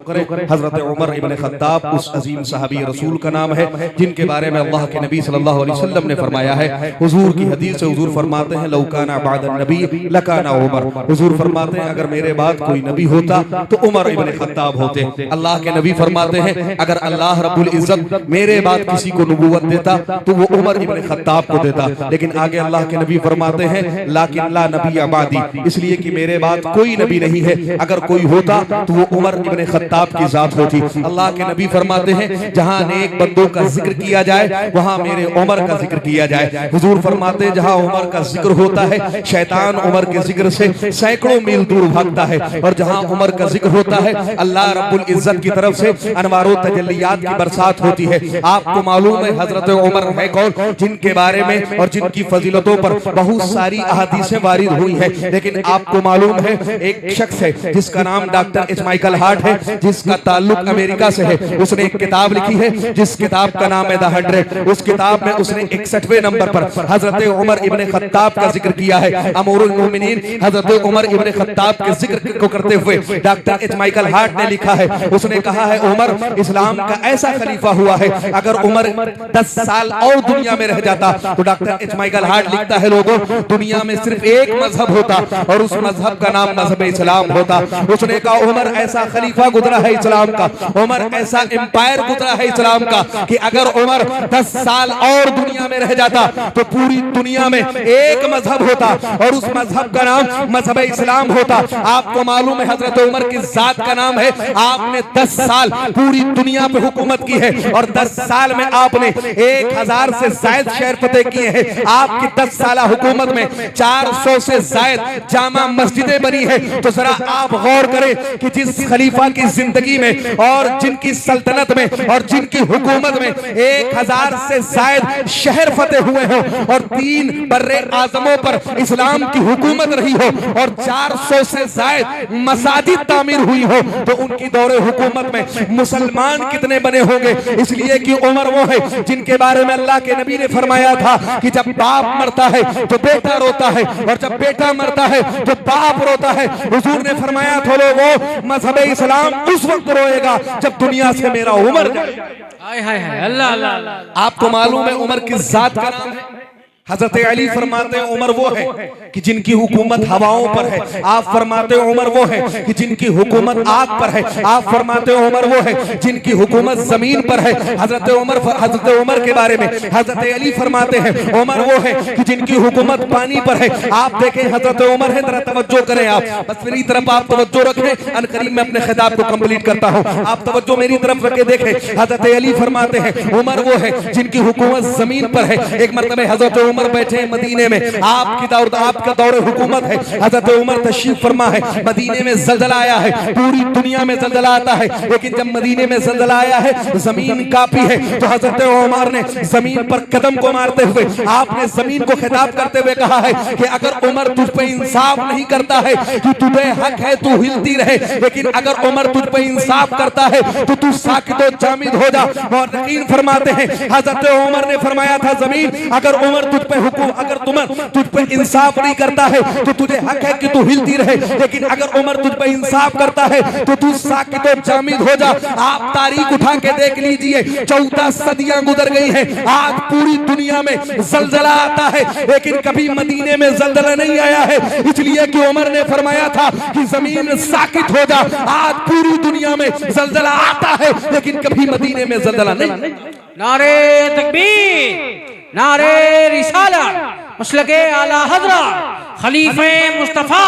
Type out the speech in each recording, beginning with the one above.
करें। हजरत उमर इब्न खत्ताब उस अजीम सहाबी रसूल का नाम है जिनके बारे में अल्लाह के नबी सल्लल्लाहु अलैहि वसल्लम ने फरमाया है। हुजूर की हदीस से हुजूर फरमाते हैं लौकाना बादन नबी लकाना उमर। हुजूर फरमाते हैं अगर मेरे बाद कोई नबी होता तो उमर इब्न खत्ताब होते। अल्लाह के नबी फरमाते हैं अगर अल्लाह रब्बुल इज्जत मेरे बाद किसी को नबूवत देता तो वो उमर इब्न खत्ताब को देता। लेकिन आगे अल्लाह के नबी फरमाते हैं लाकिन ला नबी अबादी, इसलिए कि मेरे बाद कोई नबी नहीं है। अगर कोई होता तो वो उमर इब्न खत्ताब की जात होती। अल्लाह के नबी फरमाते हैं जहां नेक बंदों का जिक्र किया जाए वहां मेरे उमर का जिक्र किया जाए। हुजूर फरमाते हैं जहां उमर का जिक्र होता है शैतान उमर के जिक्र से सैकड़ों मील दूर भागता है, और जहां उमर का जिक्र होता है अल्लाह रब्बुल इज्जत की तरफ से अनवारो तजल्लियात की बरसात होती है। आपको मालूम है हजरत उमर है कौन, जिनके बारे में और जिनकी फजीलतों पर बहुत सारी अहादीसें वारिद हुई है। लेकिन आपको मालूम है एक शख्स है जिसका नाम डॉक्टर एच माइकल हार्ट है, जिसका ताल्लुक अमेरिका से है। उसने एक किताब लिखी है जिस किताब का नाम है द 100। उस किताब में उसने 61वें नंबर पर हजरत उमर इब्न खत्ताब का जिक्र किया है। अमीरुल मोमिनीन हजरत उमर इब्न खत्ताब के जिक्र को करते हुए डॉक्टर एच माइकल हार्ट ने लिखा है, उसने कहा है उमर इस्लाम का ऐसा खलीफा हुआ है अगर उमर 10 साल और दुनिया में रह जाता तो डॉक्टर एच माइकल हार्ट लिखता है लोगों दुनिया में सिर्फ एक मजहब होता और उस मजहब का नाम मजहब इस्लाम होता। उसने कहा उमर ऐसा खलीफा गुजरा है इस्लाम का, उमर ऐसा एम्पायर गुजरा है इस्लाम का कि अगर उमर 10 साल और दुनिया में रह जाता तो पूरी दुनिया में एक मजहब होता और उस मजहब का नाम मजहब इस्लाम होता। आपको मालूम है हजरत उमर की जात का नाम है, आपने 10 साल पूरी दुनिया पे हुकूमत की है और 10 साल में आपने 1000 से ज्यादा शहर फतेह किए हैं। आपकी 10 साल हुकूमत में 400 से ज्यादा जामा मस्जिदें बनी है। तो जरा आप गौर करें कि जिस खलीफा की जिंदगी में और जिनकी सल्तनत में और जिनकी हुकूमत में 1000 से ज्यादा शहर फतेह हुए हो और 3 बर्रे आजमों पर इस्लाम की हुकूमत रही हो और 400 से ज्यादा मसाजिद तामीर हुई हो तो उनकी दौरे हुकूमत में मुसलमान कितने बने होंगे। इसलिए कि उमर वो है जिनके बारे में अल्लाह के नबी ने फरमाया था कि जब बाप मरता है तो बेटा रोता है और जब बेटा मरता है तो बाप रोता है। हुजूर ने फरमाया था लोगों मजहब इस्लाम उस वक्त रोएगा जब दुनिया से मेरा उमर जाए। हाय हाय हाय अल्लाह अल्लाह। आपको मालूम है उमर किस जात का नाम है? हजरत अली फरमाते हैं उमर वो है कि जिनकी हुकूमत हवाओं पर है। आप फरमाते हो उमर वो है कि जिनकी हुकूमत आग पर है। आप फरमाते हो उमर वो है जिनकी हुकूमत जमीन पर है। हजरत उमर के बारे में हजरत अली फरमाते हैं उमर वो है कि जिनकी हुकूमत पानी पर है। आप देखें हजरत उमर है, जरा तवज्जो करें आप, बस मेरी तरफ आप तवज्जो रखें। अनकरीब मैं अपने खिताब को कंप्लीट करता हूं, आप तवज्जो मेरी तरफ रखे देखें। हजरत अली फरमाते हैं उमर वो है जिनकी हुकूमत जमीन पर है। एक मरतबे हजरत उमर बैठे मदीने में, आपका दौरे हुकूमत है। हजरत उमर तशरीफ फरमा है, मदीने में जल्जला आया है। पूरी दुनिया में जल्जला आता है लेकिन जब मदीने में जल्जला आया है जमीन कांपी है। तो हजरत उमर ने जमीन पर कदम को मारते हुए आपने जमीन को खिताब करते हुए कहा है कि अगर उमर तुझ पे इंसाफ नहीं करता है कि तुझे हक है तू हिलती रहे, लेकिन अगर उमर तुझ पे इंसाफ करता है तो तू साकित व जामिद हो जा। और यकीन फरमाते हैं हजरत उमर ने फरमाया था जमीन अगर उमर तुझ पे अगर तुझ पे इंसाफ नहीं करता है तो तुझे हक है कि तू हिलती रहे, लेकिन अगर उमर तुझ पे इंसाफ करता है तो तू साकित और जामिद हो जा। आप तारीख उठा के देख लीजिए 14 सदियां गुजर गई हैं, आज पूरी दुनिया में जलजला आता है लेकिन कभी मदीने में जलजला नहीं आया है। इसलिए कि उमर ने फरमाया था कि जमीन साकित हो जा। आज पूरी दुनिया में जलजला आता है लेकिन कभी मदीने में जलजला नहीं। नारे तकबीर, नारे रिसालत, मसलके आला हज़रत, खलीफे मुस्तफा,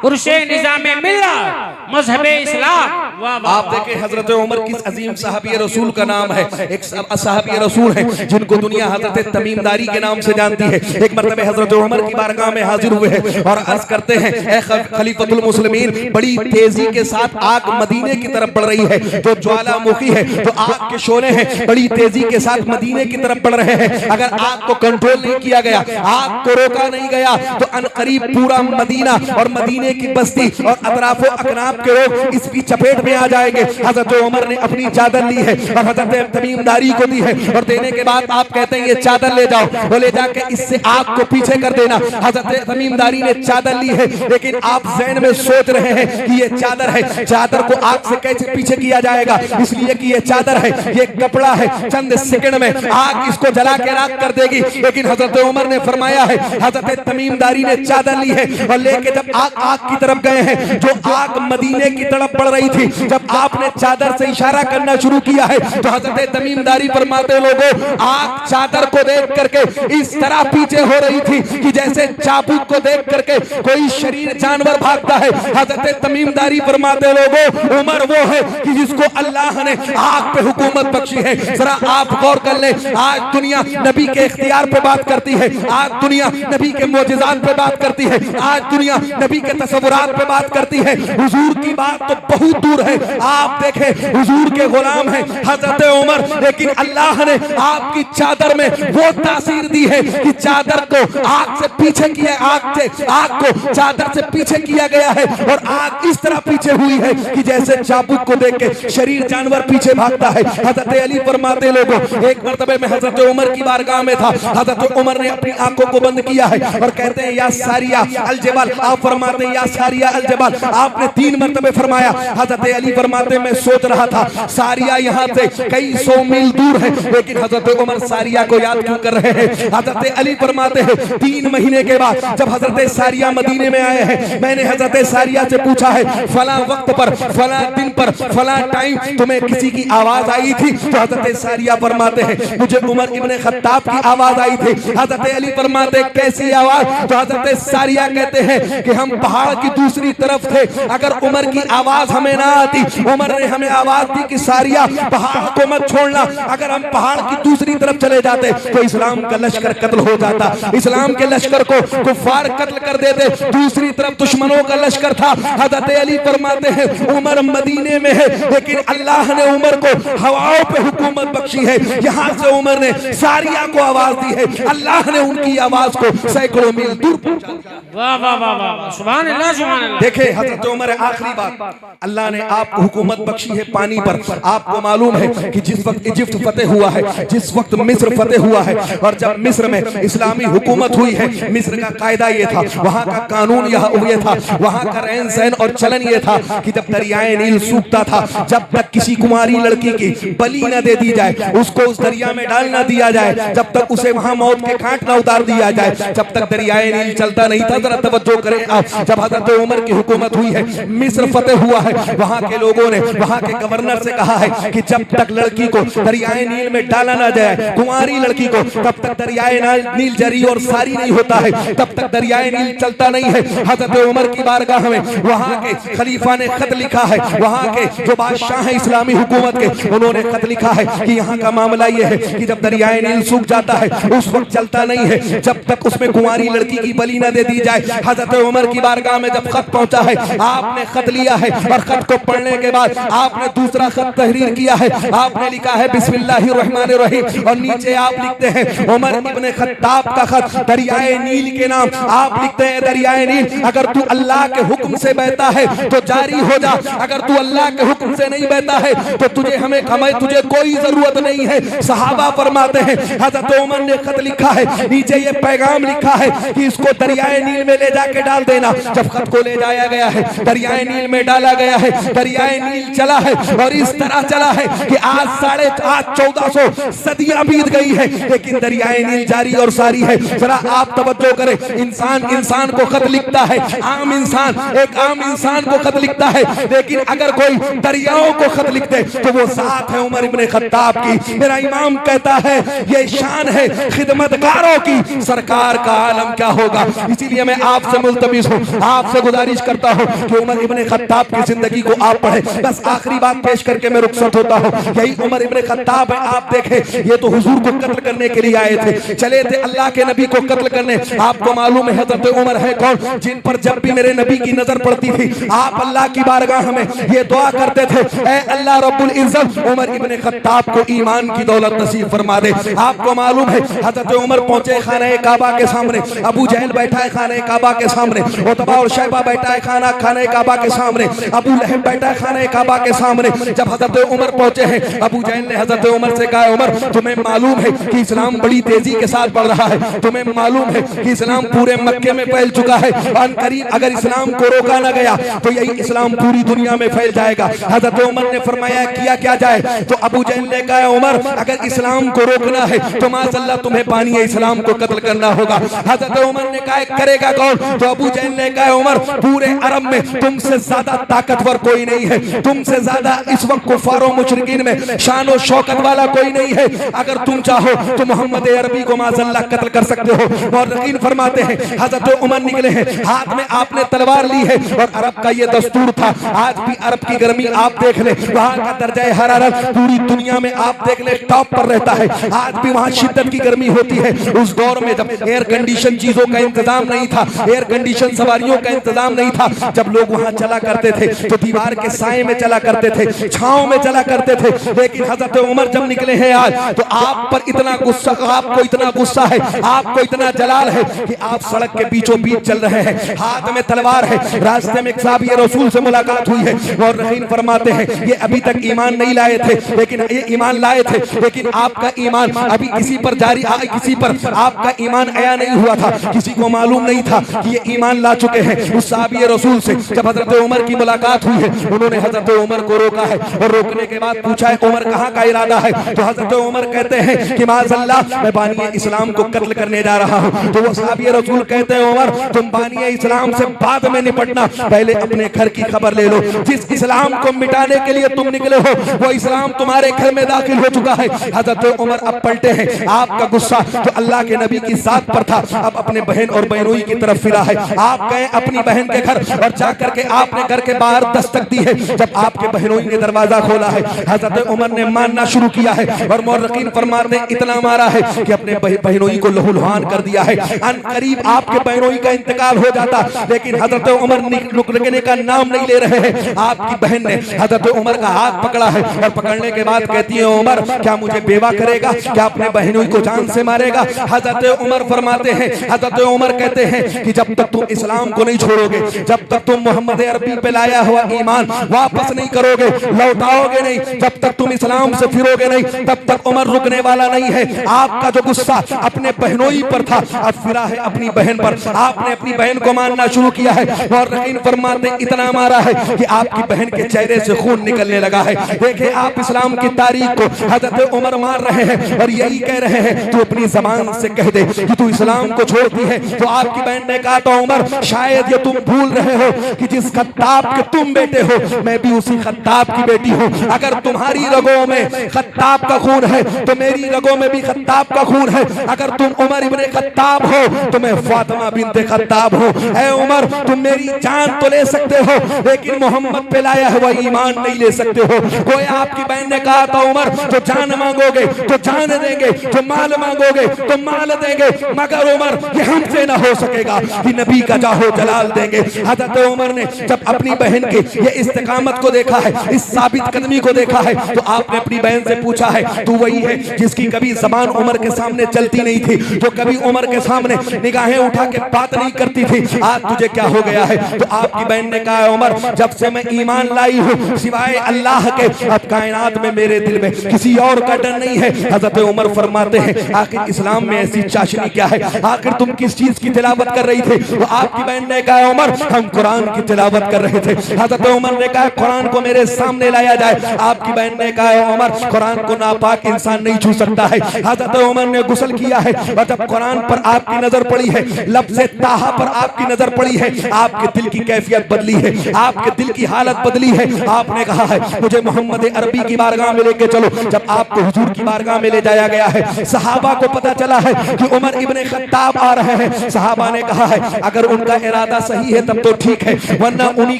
उर्शे निज़ामे मिल्लत, मजहब इस्लाम। आप देखें हजरत उमर किस अजीम साहबी रसूल का नाम है। एक साहबी रसूल है जिनको दुनिया हजरत तमीमदारी के नाम से जानती है। एक मरतबे हजरत उमर की बारगाह में हाजिर हुए हैं और अर्ज करते हैं ए खलीफतुल मुस्लिमीन, बड़ी तेजी के साथ आग मदीने की तरफ बढ़ रही है। जो ज्वालामुखी है, जो आग के शोले हैं, बड़ी तेजी के साथ मदीने की तरफ बढ़ रहे हैं। अगर आग को कंट्रोल नहीं किया गया, आग को रोका नहीं गया तो अनकरीब पूरा मदीना और मदीने की बस्ती और अतराफो अकनाफ के लोग इसकी चपेट में आ जाएंगे। हजरत उमर ने अपनी चादर ली है और हजरत तमीमदारी को दी है और देने के बाद आप कहते हैं ये चादर ले जाओ, वो ले जाके इससे आग को पीछे कर देना। हजरत तमीमदारी ने चादर ली है, लेकिन आप ज़हन में सोच रहे हैं कि ये चादर है, चादर को आग से कैसे पीछे किया जाएगा, इसलिए कि ये चादर है, ये कपड़ा है, चंद सेकंड में आग इसको जला के राख कर देगी। लेकिन हजरत उमर ने फरमाया है, हजरत तमीमदारी ने चादर ली है और लेके जब आग की तरफ गए हैं, जो आग मदीने की तरफ बढ़ रही थी, जब आपने चादर से इशारा करना शुरू किया है तो हजरत तमीमदारी फरमाते लोगों, आग चादर को देख करके इस तरह पीछे हो रही थी कि जैसे चाबुक को देख करके कोई शरीर जानवर भागता है। हजरत तमीमदारी फरमाते लोगों, उमर वो है कि जिसको अल्लाह ने आग पे हुकूमत बख्शी है। जरा आप गौर कर ले, आज दुनिया नबी के इख्तियार पे बात करती है, आज दुनिया नबी के मोजिज़ात पे बात करती है, आज दुनिया नबी के तसव्वुरात पे बात करती है। हुजूर की बात तो बहुत दूर है। आप देखें, हुजूर के गुलाम हैं हजरत उमर, लेकिन अल्लाह ने आपकी चादर में वो तासीर दी है कि चादर को आग से पीछे किया, आग को चादर से पीछे किया गया है और आग इस तरह पीछे हुई है कि जैसे चाबुक को देख के शरीर जानवर पीछे भागता है। हजरत अली फरमाते लोगों, एक मर्तबे में हजरत उमर की बारगाह में था, हजरत उमर ने अपनी आंखों को बंद किया है और कहते हैं या सारिया अल जबल, आप फरमाते हैं या सारिया अल जबल, आपने 3 मर्तबे फरमाया। हजरत अली फरमाते मैं सोच रहा था सारिया यहाँ से कई 100 मील दूर है, लेकिन हजरत उमर सारिया को याद क्यों कर रहे हैं। हजरत अली फरमाते हैं 3 महीने के बाद जब हजरत सारिया मदीने में आए हैं, मैंने हजरत सारिया से पूछा है फला वक्त पर, फला दिन पर, फला टाइम तुम्हें किसी की आवाज आई थी? तो हजरत सारिया फरमाते हैं मुझे उमर इब्ने खत्ताब की आवाज आई थी। हजरत अली फरमाते कैसी आवाज? तो हजरत सारिया कहते हैं कि हम पहाड़ की दूसरी तरफ थे, अगर उमर की आवाज हमें ना आती, उमर ने हमें आवाज दी कि सारिया पहाड़ को मत छोड़ना, अगर हम पहाड़ की दूसरी तरफ चले जाते तो इस्लाम का लश्कर कत्ल हो जाता, इस्लाम के लश्कर को कुफार कत्ल कर देते, दूसरी तरफ दुश्मनों का लश्कर था। हजरत अली फरमाते हैं उमर मदीने में है, लेकिन अल्लाह ने उमर को हवाओं पे हुकूमत बख्शी है। यहाँ से उमर ने सारिया को आवाज दी है, अल्लाह ने उनकी आवाज को सैकड़ों मील दूर पहुंचा दिया। वाह वाह वाह वाह, सुभान अल्लाह सुभान अल्लाह। देखे हजरत उमर, आखिरी बात, अल्लाह ने आपको हुकूमत बख्शी है पानी पर। आपको मालूम है कि जिस वक्त इजिप्ट फतेह हुआ है, जिस वक्त मिस्र फतेह हुआ है, और जब मिस्र में इस्लामी हुकूमत हुई है, मिस्र का कायदा ये था, वहाँ का कानून ये था, वहाँ का रहन सहन और चलन ये था कि जब दरियाए नील सूखता था, जब तक किसी कुमारी लड़की की बलि न दे दी जाए, उसको उस दरिया में डाल न दिया जाए, जब तक उसे वहाँ मौत के घाट न उतार दिया जाए, जब तक दरियाए नील चलता नहीं था। जरा तवज्जो करें आप, जब हजरत उमर की हुकूमत हुई है, मिस्र फतेह हुआ है, वहाँ के लोगों ने वहाँ के गवर्नर से कहा है कि जब तक लड़की को दरियाए नील में डाला ना जाए, कुंवारी लड़की को, तब तक दरियाए नील जरी और सारी नहीं होता है, तब तक दरियाए नील चलता नहीं है। हजरत उमर की बारगाह में वहाँ के खलीफा ने खत लिखा है, वहाँ के जो बादशाह हैं इस्लामी हुकूमत के, उन्होंने खत लिखा है कि यहाँ का मामला ये है कि जब दरियाए नील सूख जाता है उस वक्त चलता नहीं है, जब तक उसमें कुंवारी लड़की की बलि न दे दी जाए। हजरत उमर की बारगाह में जब खत पहुंचा है, आपने खत लिया है और खत को पढ़ने के बाद आपने दूसरा खत तहरीर किया है, आपने लिखा है बिस्मिल्लाहिर्रहमानिर्रहीम और नीचे आप लिखते हैं उमर इब्ने खत्ताब का खत दरियाए नील के नाम। आप लिखते हैं दरियाए नील अगर तू अल्लाह के हुक्म से बहता है तो जारी हो जा, अगर तू अल्लाह के हुक्म से नहीं बहता है तो तुझे कोई जरूरत नहीं है। सहाबा फरमाते हैं हजरत उमर ने खत लिखा है, नीचे ये पैगाम लिखा है कि इसको दरियाए नील में ले जाके डाल देना। जब खत को ले जाया गया है, दरियाए नील में डाला गया है, दरियाए नील चला है और इस तरह चला है कि आज 1450 सदियां बीत गई है, लेकिन दरियाए नील जारी और सारी है। जरा आप तवज्जो करें, इंसान को खत लिखता है, आम इंसान एक आम इंसान को खत लिखता है, लेकिन अगर कोई दरियाओं को खत लिखते तो वो साथ है उमर इब्ने खत्ताब की। मेरा इमाम कहता है ये शान है खिदमतगारों की, सरकार का आलम क्या होगा। इसीलिए मैं आपसे मुल्तमिस हूँ, आपसे गुजारिश करता हूँ कि उमर इब्ने खत्ताब की जिंदगी को आप पढ़ें। बस आखिरी बात पेश करके मैं रुखसत होता हूँ, यही उमर इब्ने खत्ताब है। आप देखें ये तो हुजूर को कत्ल करने के लिए आए थे, चले थे अल्लाह के नबी को कत्ल करने। आपको मालूम है हजरत उमर है कौन, जिन पर जब भी मेरे नबी की नजर पड़ती थी आप अल्लाह की बारगाह में ये दुआ करते थे, ऐ अल्लाह रब्बुल इज्जत उमर इब्ने खत्ताब को ईमान की दौलत नसीब फरमा दे। आपको मालूम है हजरत उमर पहुंचे खाने काबा के सामने, अबू जहल बैठा है खाने काबा के सामने, उतबा और शैबा बैठा है खाने काबा के सामने, अबू लहब बैठा है खाने काबा के सामने। जब हजरत उमर पहुंचे हैं, अबू जहल ने हजरत उमर से कहा, उमर तुम्हें मालूम है कि इस्लाम बड़ी तेजी के साथ बढ़ रहा है, तुम्हें मालूम है कि इस्लाम पूरे मक्के में फैल चुका है, अनकरीब अगर इस्लाम को रोका न गया तो यही इस्लाम पूरी दुनिया में फैल जाएगा। हजरत उमर ने फरमाया किया क्या जाए? तो अबू जहल ने कहा, उमर अगर इस्लाम को रोकना है तो माशअल्लाह तुम्हें बानी इस्लाम को कत्ल करना होगा। हजरत उमर ने कहा करेगा कौन? तो अबू जहल ने कहा, उमर पूरे अरब में तुमसे ज्यादा ताकतवर कोई नहीं है, तुमसे ज्यादा इस वक्त कुफार और मुशरिकीन में शान और शौकत वाला कोई नहीं है, अगर तुम चाहो तो मोहम्मद अरबी को माशअल्लाह कत्ल कर सकते हो। और यकीन फरमाते हैं हजरत उमर निकले हैं, हाथ में आपने तलवार ली है, और अरब का ये दस्तूर था। आज भी अरब की गर्मी आप देख ले, वहां का दर्जा हरारत पूरी दुनिया में आप देख ले टॉप पर रहता है। आज भी वहां शिद्दत की गर्मी होती है। उस दौर में जब एयर कंडीशन चीजों का इंतजाम नहीं था, एयर कंडीशन सवारियों का इंतजाम नहीं था, जब लोग वहां चला करते थे तो दीवार के साए में चला करते थे, छांव में चला करते थे। लेकिन हजरत उमर जब निकले हैं आज, तो आप पर इतना गुस्सा, आपको इतना गुस्सा है, आपको इतना जलाल है कि आप सड़क के बीचों बीच चल रहे हैं, हाथ में तलवार है। रास्ते में एक साहबी रसूल से मुलाकात हुई है, और रहीन फरमाते हैं ये अभी तक ईमान नहीं लाए थे, लेकिन ये ईमान लाए थे, लेकिन आपका ईमान अभी किसी पर जारी, किसी पर आपका ईमान आया नहीं हुआ था, किसी को मालूम नहीं था कि ये ईमान ला चुके हैं। उस साहबी रसूल से जब हजरत उमर की मुलाकात हुई है, उन्होंने हजरत उमर को रोका है, और रोकने के बाद पूछा है उमर कहाँ का इरादा है? तो हजरत उमर कहते हैं कि माज़अल्लाह मैं बानी इस्लाम को कत्ल करने जा रहा हूँ। तो वो साहबी रसूल कहते हैं उमर तुम बानी इस्लाम से बाद में निपटना, पहले अपने घर की खबर ले लो। जिस इस्लाम को मिटाने के लिए तुम निकले हो वो इस्लाम तुम्हारे घर में दाखिल हो चुका है। हजरत उमर अब पलटे हैं, आपका गुस्सा तो अल्लाह के नबी की जात पर था, अब अपने बहन और बहनोई की तरफ फिरा है। आप गए अपनी बहन के घर, और जाकर के आपने घर के बाहर दस्तक दी है। जब आपके बहनोई ने दरवाजा खोला है, हजरत उमर ने मारना शुरू किया है, और मुर्रखीन फरमाते हैं इतना मारा है कि अपने बहनोई को लहूलुहान कर दिया है। अनकरीब आपके बहनोई का इंतकाल हो जाता, लेकिन हजरत उमर रुकने का नाम नहीं ले रहे हैं। आपकी बहन ने हजरत उमर का हाथ पकड़ा है, और पकड़ने के बाद कहती है उमर क्या मुझे बेवा करेगा, क्या अपने बहनोई को जान से मारेगा? हजरत उमर फरमाते हैं, हजरत उमर कहते हैं कि जब तक तुम इस्लाम को नहीं छोड़ोगे, जब तक तुम मोहम्मद अरबी पे लाया हुआ ईमान वापस नहीं करोगे, लौटाओगे नहीं, जब तक तुम इस्लाम से फिरोगे नहीं, तब तक उमर रुकने वाला नहीं है। आपका जो गुस्सा अपने बहनोई पर था, अब फिरा है अपनी बहन पर। आपने अपनी बहन को मारना शुरू किया है, और रहीन फरमाते इतना मारा है कि आपकी बहन के चेहरे से खून निकलने लगा है। देखे आप इस्लाम की तारीख को हजरत उमर मार रहे हैं, और यही कह रहे हैं तू अपनी जबान से कह दे कि तू इस्लाम को छोड़ती है। तो आपकी बहन ने कहा तो उमर शायद ये तुम भूल रहे हो कि जिस खत्ताब के तुम बेटे हो, मैं भी उसी खत्ताब की बेटी हूँ। अगर तुम्हारी रगों में खत्ताब का खून है तो मेरी रगों में भी खत्ताब का खून है। अगर तुम उमर इब्ने खत्ताब हो तो मैं फातिमा बिन्ते खत्ताब हूँ। ऐ उमर तुम मेरी जान तो ले सकते हो, लेकिन मोहम्मद पे लाया हुआ ईमान नहीं ले सकते हो। कोई आपकी बहन ने कहा था उमर जो जान मांगोगे तो जान देंगे, जो माल मांगोगे तो माल देंगे, मगर उमर ये हमसे ना हो सकेगा कि नबी का जाहो जलाल देंगे। हजरत उमर ने जब अपनी बहन के ये इस्तिकामत को देखा है, इस साबित कदमी को देखा है, तो आपने अपनी बहन से पूछा है तू वही है जिसकी कभी जबान उमर के सामने चलती नहीं थी, जो कभी उमर के सामने निगाहें उठा के बात नहीं करती थी, आज तुझे क्या हो गया है? तो आपकी बहन ने कहा उमर जब से मैं ईमान लाई हूँ सिवाय अल्लाह के अब कायनात में मेरे दिल में किसी और का डर नहीं है। हजरत उमर फरमाते हैं आखिर इस्लाम में ऐसी चाशनी क्या है, आखिर तुम किस चीज की तिलावत कर रही थी? तो आपकी बहन ने कहा उमर हम कुरान की तिलावत कर रहे थे। हजरत उमर ने कहा कुरान को मेरे सामने लाया जाए। आपकी बहन ने कहा उमर कुरान को नापाक इंसान नहीं छू सकता है। हजरत उमर ने गुस्ल किया है, और जब कुरान पर आपकी नजर पड़ी है, लफ्ज़े ताहा पर आपकी नजर पड़ी है, आपके दिल की कैफियत बदली है, आपके दिल की हालत बदली है। आपने कहा है मुझे मोहम्मद अरबी की बारगाह में लेके चलो। जब आपको हुजूर की बारगाह में ले जाया गया है, सहाबा को पता चला है कि उमर इब्ने खत्ताब आ रहे हैं। सहाबा ने कहा है अगर उनका इरादा सही है तब तो ठीक है, वरना उन्हीं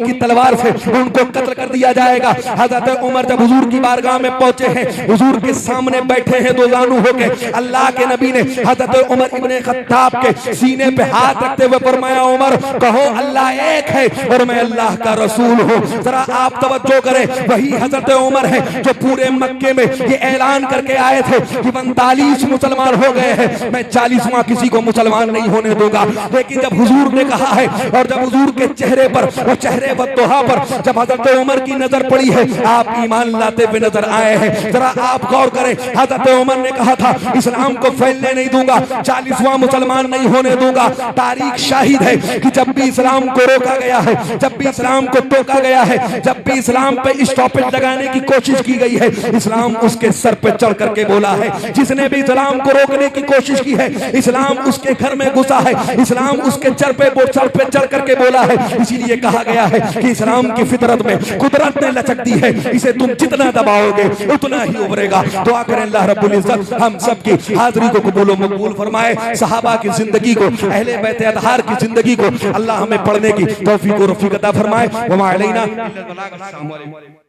की तलवार से उनको कत्ल कर दिया जाएगा। हजरत उमर जब हुजूर की बारगाह में पहुंचे हैं, हुजूर के सामने बैठे हैं दो जानू होके, अल्लाह के नबी ने हजरत उमर इब्ने खत्ताब के सीने पे हाथ रखते हुए फरमाया उमर कहो अल्लाह एक है और मैं अल्लाह का रसूल हूँ। जरा आप तवज्जो करें, वही हजरत उमर है जो पूरे मक्के में ये ऐलान करके आए थे कि 45 मुसलमान हो गए हैं, मैं 40वां किसी को मुसलमान नहीं होने दूंगा। लेकिन जब हुजूर ने कहा है है। और जब हुजूर के चेहरे पर और चेहरे बद्दुहा पर जब हजरत उमर की नजर पड़ी है, आप ईमान लाते हुए नजर आए हैं। जरा आप गौर करें, हजरत उमर ने कहा था इस्लाम को फैलने नहीं दूंगा, 40वां मुसलमान नहीं होने दूंगा। तारीख शाहिद है कि जब भी इस्लाम को रोका गया है, जब भी इस्लाम को टोका गया है, जब भी इस्लाम पे स्टॉपेज लगाने की कोशिश की गई है, इस्लाम उसके सर पे चढ़ करके बोला है। जिसने भी इस्लाम को रोकने की कोशिश की है, इस्लाम उसके घर में घुसा है, इस्लाम उसके सर पे चढ़ करके बोला है। इसीलिए कहा गया है कि इस्लाम की फितरत में कुदरत ने लचक दी है, इसे तुम जितना दबाओगे उतना ही उभरेगा। दुआ करें अल्लाह रब्बुल इज्जत हम सब की हाजिरी को कबूल व मकबूल फरमाए। सहाबा की जिंदगी को, अहले बैत अतहार की जिंदगी को अल्लाह हमें पढ़ने की तौफीक व रफीक अता फरमाए। व मा अलैना इल्लल बलाग। अस्सलामु अलैकुम।